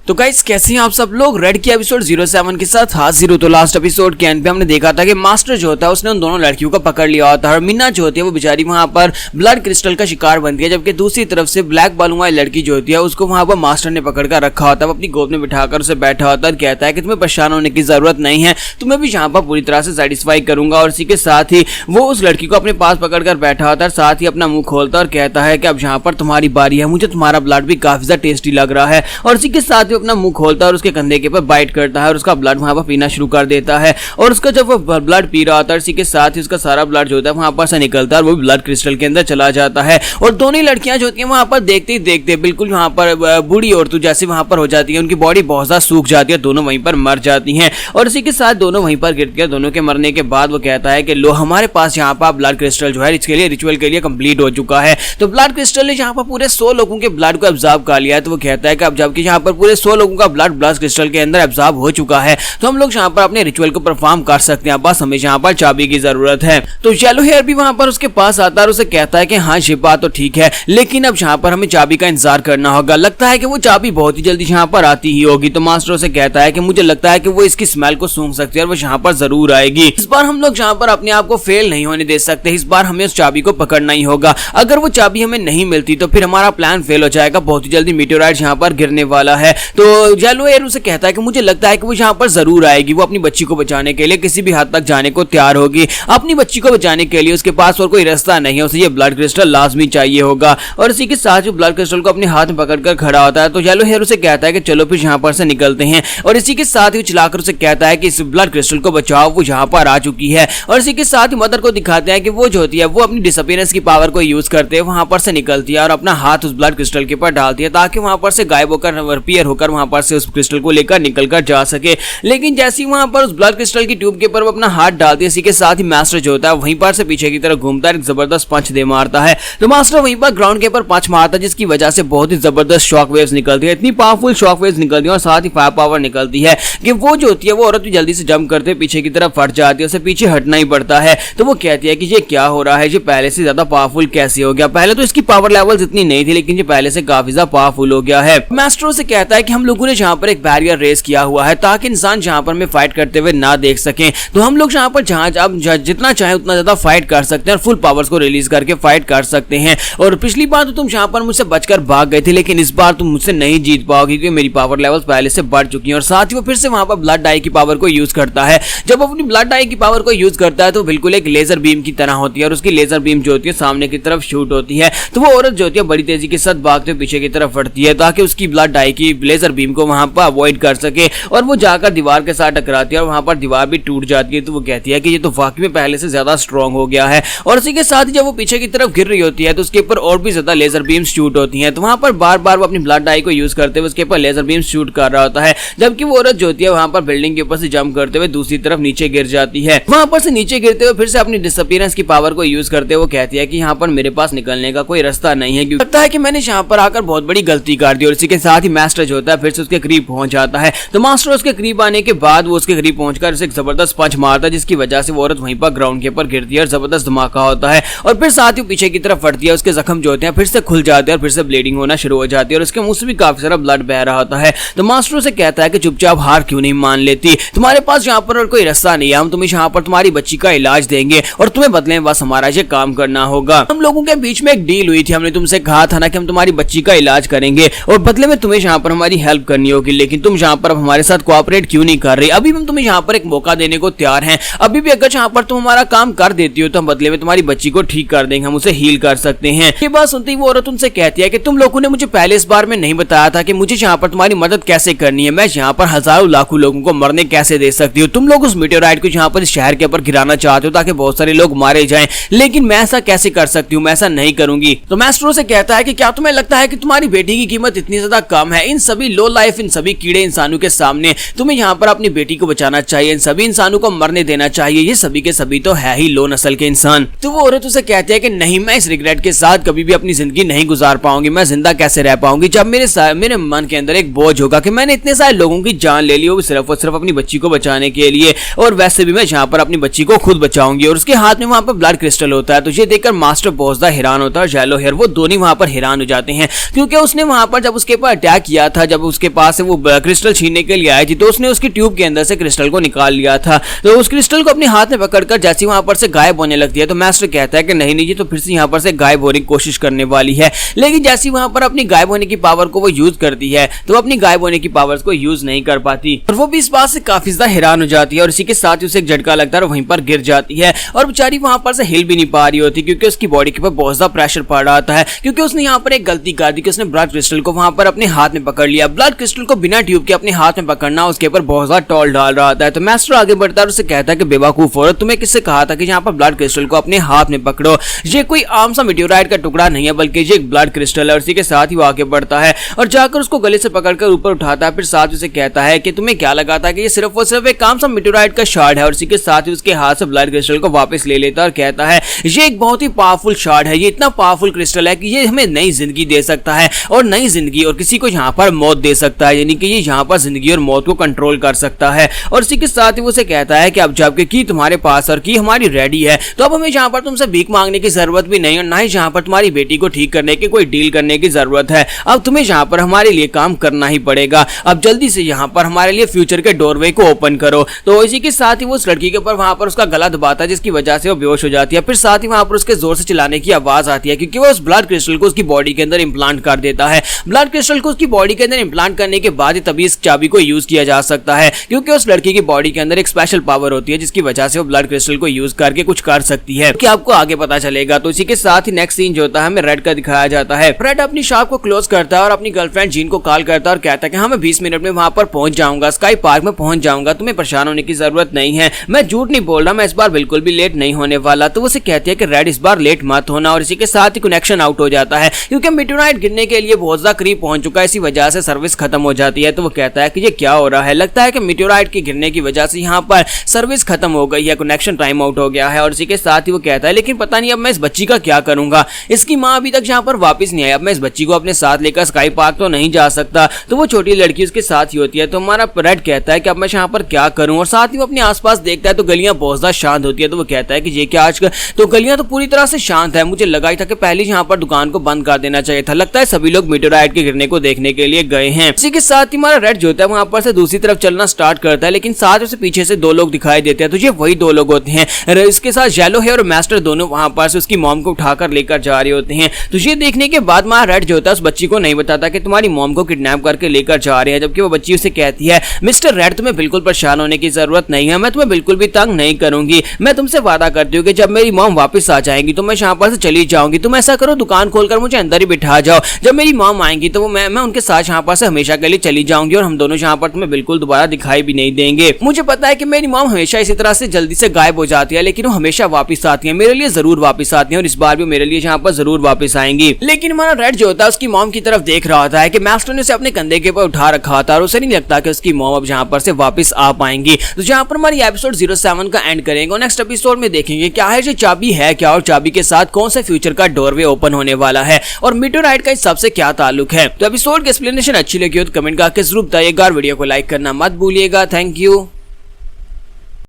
तो गाइस कैसे हैं आप सब लोग। रेड की एपिसोड 07 के साथ हाजिर। तो लास्ट एपिसोड के एंड पे हमने देखा था कि मास्टर जो होता है उसने उन दोनों लड़कियों को पकड़ लिया होता है और मीना जो होती है वो बेचारी वहां पर ब्लड क्रिस्टल का शिकार बनती है, जबकि दूसरी तरफ से ब्लैक बालू वाली लड़की जो होती है उसको वहां पर मास्टर ने पकड़ कर रखा होता है। वो अपनी गोद में बिठाकर उसे बैठा होता है और कहता है कि तुम्हें परेशान होने की जरूरत नहीं है, तुम्हें भी यहाँ पर पूरी तरह से सेटिस्फाई करूंगा। और इसी के साथ ही वो उस लड़की को अपने पास पकड़कर बैठा होता है, साथ ही अपना मुंह खोलता है और कहता है कि अब यहाँ पर तुम्हारी बारी है, मुझे तुम्हारा ब्लड भी काफी ज्यादा टेस्टी लग रहा है। और इसी के साथ ही अपना मुंह खोलता है और उसके कंधे के ऊपर बाइट करता है और उसका ब्लड वहां पर पीना शुरू कर देता है। और उसका जब वो ब्लड पी रहा होता है, इसी के साथ ही उसका सारा ब्लड जो होता है वहां पर से निकलता है और वो ब्लड क्रिस्टल के अंदर चला जाता है। और दोनों लड़कियां जो होती हैं वहां पर देखते ही देखते बिल्कुल वहां पर बूढ़ी औरतों जैसे वहां पर हो जाती है, उनकी बॉडी बहुत ज्यादा सूख जाती है, दोनों वहीं पर मर जाती हैं। और इसी के साथ दोनों वहीं पर गिरती है। दोनों के मरने के बाद वो कहता है कि लो हमारे पास यहाँ पर ब्लड क्रिस्टल जो है इसके लिए रिचुअल के लिए कंप्लीट हो चुका है। तो ब्लड क्रिस्टल ने यहाँ पर पूरे 100 लोगों के ब्लड को एब्जॉर्ब कर लिया है। तो वो कहता है कि अब जबकि यहाँ पर पूरे 100 लोगों का ब्लड क्रिस्टल के अंदर एब्जॉर्ब हो चुका है तो हम लोग यहाँ पर अपने रिचुअल को परफॉर्म कर सकते हैं, बस हमें यहाँ पर चाबी की जरूरत है। तो येलो हेयर भी वहां पर उसके पास आता है और उसे कहता है कि हाँ ये बात तो ठीक है, लेकिन अब यहाँ पर हमें चाबी का इंतजार करना होगा, लगता है कि वो चाबी बहुत ही जल्दी यहाँ पर आती ही होगी। तो मास्टर उसे कहता है कि मुझे लगता है कि वो इसकी स्मेल को सूंघ सकती है और वो यहाँ पर जरूर आएगी। इस बार हम लोग यहाँ पर अपने आप को फेल नहीं होने दे सकते, इस बार हमें उस चाबी को पकड़ना ही होगा। अगर वो चाबी हमें नहीं मिलती तो फिर हमारा प्लान फेल हो जाएगा, बहुत ही जल्दी मीटेओराइट यहाँ पर गिरने वाला है। तो येलो हेयर उसे कहता है कि मुझे लगता है कि वो यहाँ पर जरूर आएगी, वो अपनी बच्ची को बचाने के लिए किसी भी हद तक जाने को तैयार होगी। अपनी बच्ची को बचाने के लिए उसके पास और कोई रास्ता नहीं है, उसे ये ब्लड क्रिस्टल लाजमी चाहिए होगा। और इसी के साथ जो ब्लड क्रिस्टल को अपने हाथ में पकड़कर खड़ा होता है तो येलो हेयर उसे कहता है कि चलो फिर यहाँ पर से निकलते हैं। और इसी के साथ ही चिल्लाकर उसे कहता है कि इस ब्लड क्रिस्टल को बचाओ, वो यहाँ पर आ चुकी है। और इसी के साथ ही मदर को दिखाते हैं कि वो जो होती है वो अपनी डिसअपीयरेंस की पावर को यूज करते हैं वहां पर से निकलती है और अपना हाथ उस ब्लड क्रिस्टल के ऊपर डालती है ताकि वहां पर से गायब होकर रिपेयर होकर वहां पर से उस क्रिस्टल को लेकर निकल कर जा सके। लेकिन जैसे ही वहां पर उस ब्लड क्रिस्टल की ट्यूब के ऊपर अपना हाथ डालती है, इसी के साथ ही मास्टर जो होता है वहीं पर से पीछे की तरफ घूमता है, एक जबरदस्त पंच दे मारता है। तो मास्टर वहीं पर ग्राउंड के ऊपर पंच मारता है जिसकी वजह से बहुत ही जबरदस्त शॉक वेव्स निकलती है, इतनी पावरफुल शॉक वेव्स निकलती है और साथ ही फायर पावर निकलती है कि वो जो होती है वो औरत भी जल्दी से जंप करते पीछे की तरफ फट जाती है, उसे पीछे हटना ही पड़ता है। तो वो कहती है कि ये क्या हो रहा है, ये पहले से ज्यादा पावरफुल कैसे हो गया, पहले तो इसकी पावर लेवल्स इतनी नहीं थी लेकिन ये पहले से काफी ज्यादा पावरफुल हो गया है। मास्टर से कहता है कि हम लोगों ने यहाँ पर एक बैरियर रेस किया हुआ है ताकि इंसान जहाँ पर हमें फाइट करते हुए ना देख सके, तो हम लोग यहाँ पर जहाँ अब जितना चाहे उतना ज्यादा फाइट कर सकते हैं और फुल पावर्स को रिलीज करके फाइट कर सकते हैं। और पिछली बार तो तुम यहाँ पर मुझसे बचकर भाग गए थे लेकिन इस बार तुम मुझसे नहीं जीत पाओगे क्योंकि मेरी पावर लेवल्स पहले से बढ़ चुकी हैं। और साथ ही वो फिर से वहां पर ब्लड डाई की पावर को यूज करता है। जब वो अपनी ब्लड डाई की पावर को यूज करता है तो बिल्कुल एक लेजर बीम की तरह होती है और उसकी लेजर बीम जो होती है सामने की तरफ शूट होती है। तो वो औरत जो होती है बड़ी तेजी के साथ भागते हुए पीछे की तरफ बढ़ती है ताकि उसकी ब्लड डाई की लेजर बीम को वहां पर अवॉइड कर सके और वो जाकर दीवार के साथ टकराती है और वहां पर दीवार भी टूट जाती है। तो वो कहती है कि ये तो वाकई में पहले से ज्यादा स्ट्रॉन्ग हो गया है। और इसी के साथ ही जब वो पीछे की तरफ गिर रही होती है तो उसके ऊपर और भी ज्यादा लेजर बीम शूट होती हैं। तो वहां पर बार बार वो अपनी ब्लड डाई को यूज करते हुए उसके ऊपर लेजर बीम शूट कर रहा होता है, जबकि वो औरत जो होती है वहां पर बिल्डिंग के ऊपर से जंप करते हुए दूसरी तरफ नीचे गिर जाती है। वहां पर से नीचे गिरते हुए फिर से अपनी डिसअपीयरेंस की पावर को यूज करते हुए कहती है कि यहाँ पर मेरे पास निकलने का कोई रास्ता नहीं है, क्योंकि लगता है कि मैंने यहाँ पर आकर बहुत बड़ी गलती कर दी। और इसी के साथ ही मास्टर जो होता है फिर से उसके करीब पहुंच जाता है। तो मास्टर उसके करीब आने के बाद वो उसके करीब पहुंचकर उसे एक जबरदस्त पंच मारता है जिसकी वजह से वो औरत वहीं पर ग्राउंड के ऊपर गिरती है और जबरदस्त धमाका होता है। और फिर साथ ही पीछे की तरफ फटती है, उसके जख्म जो होते हैं फिर से खुल जाते हैं और फिर से ब्लीडिंग होना शुरू हो जाती है और उसके मुंह से भी काफी सारा ब्लड बह रहा होता है। तो मास्टर से कहता है कि चुपचाप हार क्यों नहीं मान लेती, तुम्हारे पास यहाँ पर और कोई रास्ता नहीं है, हम तुम्हें यहाँ पर तुम्हारी बच्ची का इलाज देंगे और तुम्हें बदले में बस हमारा ये काम करना होगा। हम लोगों के बीच में एक डील हुई थी, हमने तुमसे कहा था ना कि हम तुम्हारी बच्ची का इलाज करेंगे और बदले में तुम्हें यहाँ पर हमारी हेल्प करनी होगी, लेकिन तुम यहाँ पर हमारे साथ कोऑपरेट क्यों नहीं कर रही। अभी हम तुम्हें यहाँ पर एक मौका देने को तैयार हैं, अभी भी अगर यहाँ पर तुम हमारा काम कर देती हो तो हम बदले में तुम्हारी बच्ची को ठीक कर देंगे, हम उसे हील कर सकते हैं। ये बात सुनते ही वो औरत उनसे कहती है कि तुम लोगों ने मुझे पहले इस बार में नहीं बताया था कि मुझे यहाँ पर तुम्हारी मदद कैसे करनी है, मैं यहाँ पर हजारों लाखों लोगों को मरने कैसे दे सकती हूँ। तुम लोग उस मीटेओराइट को यहाँ पर इस शहर के ऊपर गिराना चाहते हो ताकि बहुत सारे लोग मारे जाएं, लेकिन मैं ऐसा कैसे कर सकती हूँ, मैं ऐसा नहीं करूंगी। तो मास्टर से कहता है कि क्या तुम्हें लगता है कि तुम्हारी बेटी की कीमत इतनी ज्यादा कम है, इन सभी लो लाइफ इन सभी कीड़े इंसानों के सामने तुम्हें यहाँ पर अपनी बेटी को बचाना चाहिए, इन सभी इंसानों को मरने देना चाहिए, ये सभी के सभी तो है ही लो नस्ल के इंसान। तो वो औरत उसे कहती है कि नहीं, मैं इस रिग्रेट के साथ कभी भी अपनी जिंदगी नहीं गुजार पाऊंगी, मैं जिंदा कैसे रह पाऊंगी जब मेरे मन के अंदर एक बोझ होगा कि मैंने इतने सारे लोगों की जान ले ली हो सिर्फ और सिर्फ अपनी बच्ची को बचाने के लिए, और वैसे भी मैं यहाँ पर अपनी बच्ची को खुद बचाऊंगी। और उसके हाथ में वहां पर ब्लड क्रिस्टल होता है। तो ये देखकर मास्टर बहुत हैरान होता है, येलो हेयर वो दोनों वहां पर हैरान हो जाते हैं क्योंकि उसने वहां पर जब उसके ऊपर अटैक किया था, जब उसके पास से वो क्रिस्टल छीनने के लिए आई थी तो उसने उसकी ट्यूब के अंदर से क्रिस्टल को निकाल लिया था। तो उस क्रिस्टल को अपने हाथ में पकड़कर जैसे वहां पर से गायब होने लगती है तो मास्टर कहता है कि नहीं नहीं, ये तो फिर से यहाँ पर से गायब होने की कोशिश करने वाली है। लेकिन जैसे वहां पर अपनी गायब होने की पावर को वो यूज करती है तो अपनी गायब होने की पावर्स को यूज नहीं कर पाती और वो भी इस बात से काफी ज्यादा हैरान हो जाती है और इसी के साथ ही उसे एक झटका लगता है और वहीं पर गिर जाती है और बेचारी वहां पर से हिल भी नहीं पा रही होती क्योंकि उसकी बॉडी के ऊपर बहुत ज्यादा प्रेशर पड़ रहा था क्योंकि उसने यहाँ पर एक गलती कर दी कि उसने ब्लड क्रिस्टल को वहां पर अपने हाथ में पकड़ लिया। ब्लड क्रिस्टल को बिना ट्यूब के अपने हाथ में पकड़ना उसके ऊपर बहुत ज्यादा टॉल डाल रहा था। तो मास्टर आगे बढ़ता है और उसे कहता है कि बेवकूफ औरत, तुम्हें किससे कहा था कि यहाँ पर ब्लड क्रिस्टल को अपने हाथ में पकड़ो, ये कोई आम सा मेटेओराइट का टुकड़ा नहीं है बल्कि ये एक ब्लड क्रिस्टल है। और इसी के साथ ही वो आगे बढ़ता है और जाकर उसको गले से पकड़कर ऊपर उठाता है। फिर साथ ही उसे कहता है कि तुम्हें क्या लगा था कि ये सिर्फ और सिर्फ एक आम सा मेटेओराइट का शार्ड है। और इसी के साथ ही उसके हाथ से ब्लड क्रिस्टल को वापस ले लेता है और कहता है ये एक बहुत ही पावरफुल शार्ड है, ये इतना पावरफुल क्रिस्टल है कि ये हमें नई जिंदगी दे सकता है और नई जिंदगी और किसी को यहाँ पर मौत दे सकता है, यानी कि ये यहाँ पर जिंदगी और मौत को कंट्रोल कर सकता है। और इसी के साथ ही वो उसे कहता है कि अब जबकि की तुम्हारे पास और की हमारी रेडी है तो अब हमें यहाँ पर तुमसे भीख मांगने की जरूरत भी नहीं और ना ही यहाँ पर तुम्हारी बेटी को ठीक करने की कोई डील करने की जरूरत है। अब तुम्हें यहाँ पर हमारे लिए काम करना ही पड़ेगा। अब जल्दी से यहाँ पर हमारे लिए फ्यूचर के डोरवे को ओपन करो। तो इसी के साथ ही वो उस लड़की के ऊपर वहां पर उसका गला दबाता है जिसकी वजह से वो बेहोश हो जाती है। फिर साथ ही वहां पर उसके जोर से चिल्लाने की आवाज आती है क्योंकि वो उस ब्लड क्रिस्टल को उसकी बॉडी के अंदर इंप्लांट कर देता है। ब्लड क्रिस्टल को उसकी बॉडी के अंदर इंप्लांट करने के बाद ही तभी इस चाबी को यूज किया जा सकता है क्योंकि उस लड़की की बॉडी के अंदर एक स्पेशल पावर होती है जिसकी वजह से वो ब्लड क्रिस्टल को यूज करके कुछ कर सकती है कि आपको आगे पता चलेगा। तो इसी के साथ ही नेक्स्ट सीन जो होता है हमें रेड का दिखाया जाता है। रेड अपनी शॉप को क्लोज करता है और अपनी गर्लफ्रेंड जीन को कॉल करता है और कहता है कि हाँ मैं 20 मिनट में वहां पर पहुंच जाऊंगा, स्काई पार्क में पहुंच जाऊंगा, तुम्हें परेशान होने की जरूरत नहीं है, मैं झूठ नहीं बोल रहा, मैं इस बार बिल्कुल भी लेट नहीं होने वाला। तो वो उसे कहती है कि रेड इस बार लेट मत होना। और इसी के साथ ही कनेक्शन आउट हो जाता है क्योंकि मेटेओराइट गिरने के लिए बहुत ज्यादा करीब पहुंच चुका है, इसी वजह से सर्विस खत्म हो जाती है। तो वो कहता है कि ये क्या हो रहा है, लगता है कि मेटेओराइट के गिरने की वजह से यहाँ पर सर्विस खत्म हो गई है, कनेक्शन टाइम आउट हो गया है। और इसी के साथ ही वो कहता है लेकिन पता नहीं अब मैं इस बच्ची का क्या करूंगा, इसकी माँ अभी तक यहाँ पर वापस नहीं आई, अब मैं इस बच्ची को अपने साथ लेकर स्काई पार्क तो नहीं जा सकता। तो वो छोटी लड़की उसके साथ ही होती है। तो हमारा रेड कहता है कि अब मैं यहाँ पर क्या करूं और साथ ही वो अपने आसपास देखता है तो गलियां बहुत ज्यादा शांत होती है। तो वो कहता है कि ये क्या आज तो गलियां तो पूरी तरह से शांत है, मुझे लगा ही था कि पहले यहाँ पर दुकान को बंद कर देना चाहिए था, लगता है सभी लोग मेटेओराइट के गिरने को देखने के लिए गए हैं। इसी के साथ ही हमारा रेड जो होता है वहां पर से दूसरी तरफ चलना स्टार्ट करता है लेकिन साथ उसे पीछे से दो लोग दिखाई देते हैं। तो ये वही दो लोग होते हैं, इसके साथ येलो है और मास्टर दोनों वहां पर से उसकी मॉम को उठाकर लेकर जा रहे होते हैं। तो ये देखने के बाद हमारा रेड जो होता है उस बच्ची को नहीं बताता कि तुम्हारी मॉम को किडनैप करके लेकर जा रहे हैं, जबकि वो बच्ची उसे कहती है मिस्टर रेड तुम्हें बिल्कुल परेशान होने की जरूरत नहीं है, मैं तुम्हें बिल्कुल भी तंग नहीं करूंगी, मैं तुमसे वादा करती हूँ कि जब मेरी मॉम वापस आ जाएंगी तो मैं यहाँ पर से चली जाऊंगी, तुम ऐसा करो दुकान खोलकर मुझे अंदर ही बिठा जाओ, जब मेरी मॉम आएंगी तो मैं उनके साथ यहाँ पर से हमेशा के लिए चली जाऊंगी और हम दोनों यहाँ पर तुम्हें बिल्कुल दोबारा दिखाई भी नहीं देंगे। मुझे पता है कि मेरी मॉम हमेशा इसी तरह से जल्दी से गायब हो जाती है लेकिन वो हमेशा वापस आती है, मेरे लिए जरूर वापस आती है और इस बार भी मेरे लिए यहाँ पर जरूर वापस आएंगी। लेकिन हमारा रेड जो होता है उसकी मॉम की तरफ देख रहा होता है कि मास्टर ने उसे अपने कंधे के ऊपर उठा रखा था और उसे नहीं लगता कि उसकी मॉम अब यहाँ पर से वापस आ पाएंगी। तो जहाँ पर हमारी एपिसोड 07 का एंड करेंगे और नेक्स्ट एपिसोड में देखेंगे क्या है, जो चाबी है क्या और चाबी के साथ कौन सा फ्यूचर का डोरवे ओपन होने वाला है और मेटेओराइट का इस सबसे क्या ताल्लुक है। तो एपिसोड की एक्सप्लेनेशन अच्छी लगी हो तो कमेंट करके जरूर बताइएगा और वीडियो को लाइक करना मत भूलिएगा। Thank you.